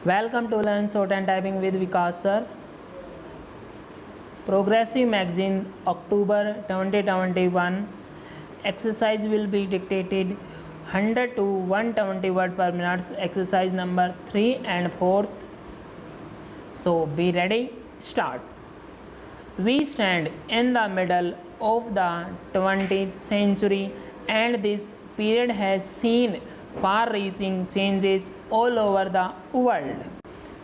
Welcome to Learn Short and Typing with Vikas sir. Progressive Magazine, October 2021. Exercise will be dictated 100 to 120 word per minute. Exercise number 3 and 4. So be ready. Start. We stand in the middle of the 20th century, and this period has seen far-reaching changes all over the world.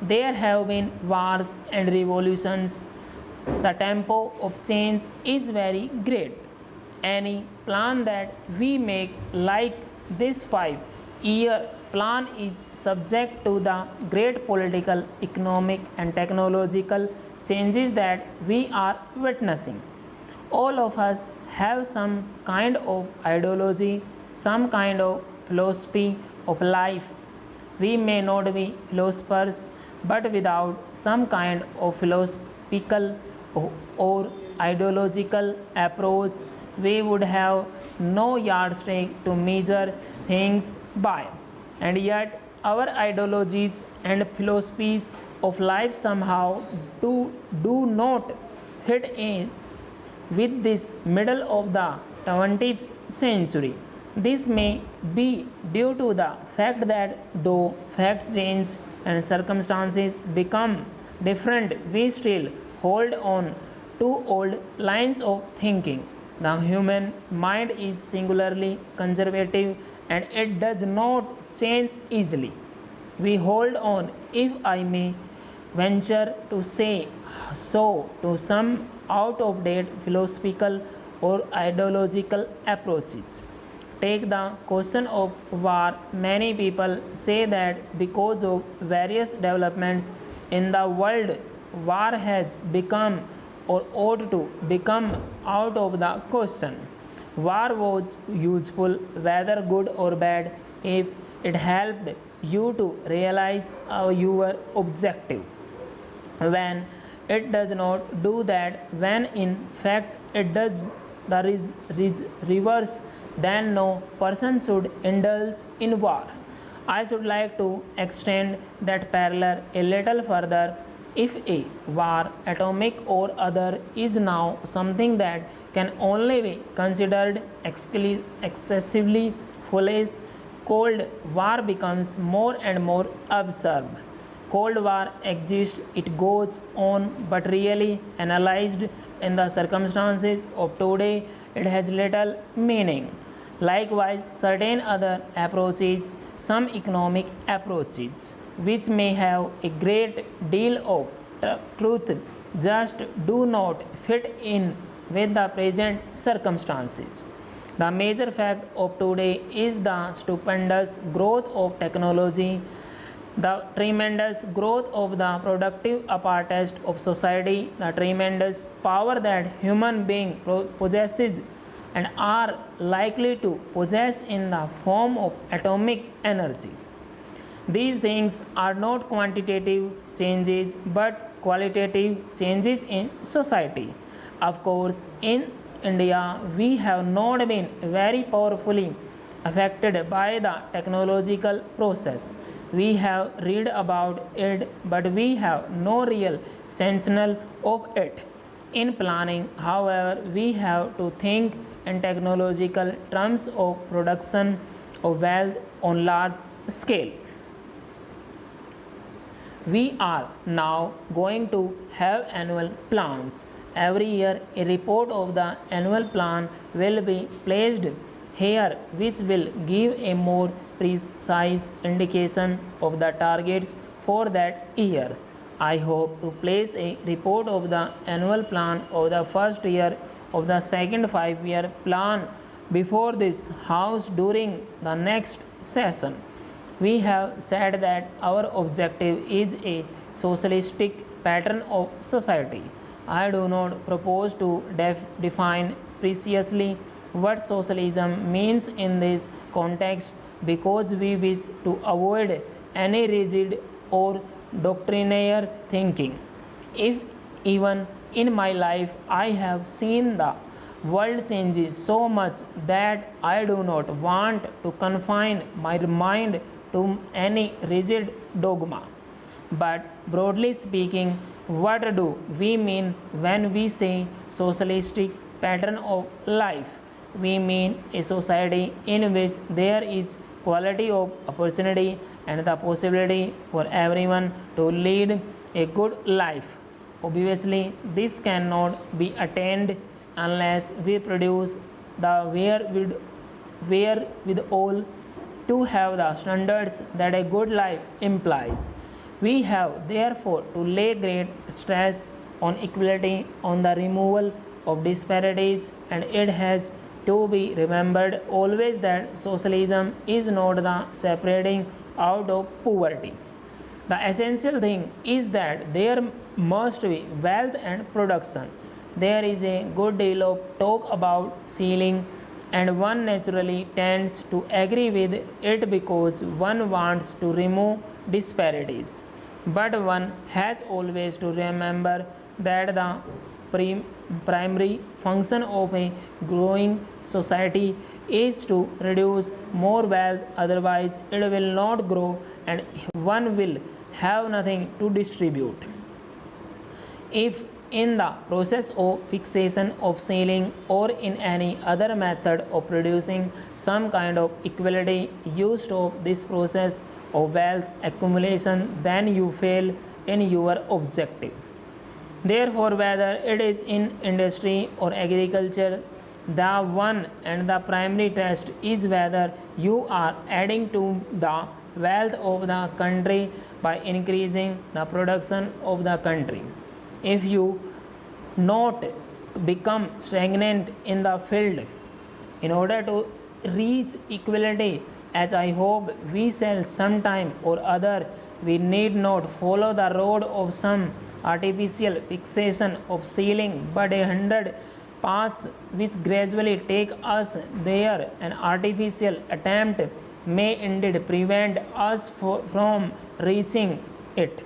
There have been wars and revolutions. The tempo of change is very great. Any plan that we make, like this 5-year plan, is subject to the great political, economic and technological changes that we are witnessing. All of us have some kind of ideology, some kind of philosophy of life. We may not be philosophers, but without some kind of philosophical or ideological approach, we would have no yardstick to measure things by. And yet, our ideologies and philosophies of life somehow do not fit in with this middle of the 20th century. This may be due to the fact that though facts change and circumstances become different, we still hold on to old lines of thinking. The human mind is singularly conservative and it does not change easily. We hold on, if I may venture to say so, to some out of date philosophical or ideological approaches. Take the question of war. Many people say that because of various developments in the world, war has become or ought to become out of the question. War was useful, whether good or bad, if it helped you to realize your objective. When it does not do that, when in fact it does the reverse, then no person should indulge in war. I should like to extend that parallel a little further. If a war, atomic or other, is now something that can only be considered excessively foolish, Cold War becomes more and more absurd. Cold War exists, it goes on, but really analyzed in the circumstances of today, it has little meaning. Likewise, certain other approaches, some economic approaches, which may have a great deal of truth, just do not fit in with the present circumstances. The major fact of today is the stupendous growth of technology, the tremendous growth of the productive apparatus of society, the tremendous power that human being possesses and are likely to possess in the form of atomic energy. These things are not quantitative changes but qualitative changes in society. Of course, in India, we have not been very powerfully affected by the technological process. We have read about it, but we have no real sensational of it. In planning, however, we have to think in technological terms of production of wealth on large scale. We are now going to have annual plans. Every year, a report of the annual plan will be placed here, which will give a more precise indication of the targets for that year. I hope to place a report of the annual plan of the first year of the second 5-year plan before this House during the next session. We have said that our objective is a socialistic pattern of society. I do not propose to define precisely what socialism means in this context because we wish to avoid any rigid or doctrinaire thinking. If even in my life I have seen the world changes so much that I do not want to confine my mind to any rigid dogma. But broadly speaking, what do we mean when we say socialistic pattern of life? We mean a society in which there is quality of opportunity and the possibility for everyone to lead a good life. Obviously, this cannot be attained unless we produce the wherewithal to have the standards that a good life implies. We have therefore to lay great stress on equality, on the removal of disparities, and it has to be remembered always that socialism is not the separating out of poverty. The essential thing is that there must be wealth and production. There is a good deal of talk about ceiling, and one naturally tends to agree with it because one wants to remove disparities. But one has always to remember that the primary function of a growing society is to produce more wealth, otherwise, it will not grow and one will have nothing to distribute. If in the process of fixation of ceiling or in any other method of producing some kind of equality you stop this process of wealth accumulation, then you fail in your objective. Therefore, whether it is in industry or agriculture, the one and the primary test is whether you are adding to the wealth of the country by increasing the production of the country. If you not become stagnant in the field, in order to reach equality, as I hope we shall sometime or other, we need not follow the road of some artificial fixation of ceiling, but 100 paths which gradually take us there. An artificial attempt may indeed prevent us from reaching it.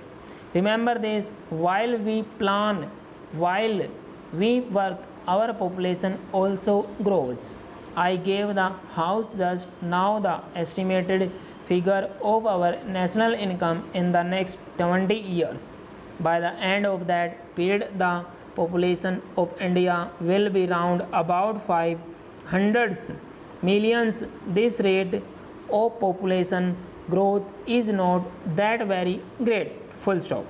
Remember this: while we plan, while we work, our population also grows. I gave the House just now the estimated figure of our national income in the next 20 years. By the end of that period, the population of India will be round about 500 millions. This rate of population growth is not that very great. Full stop.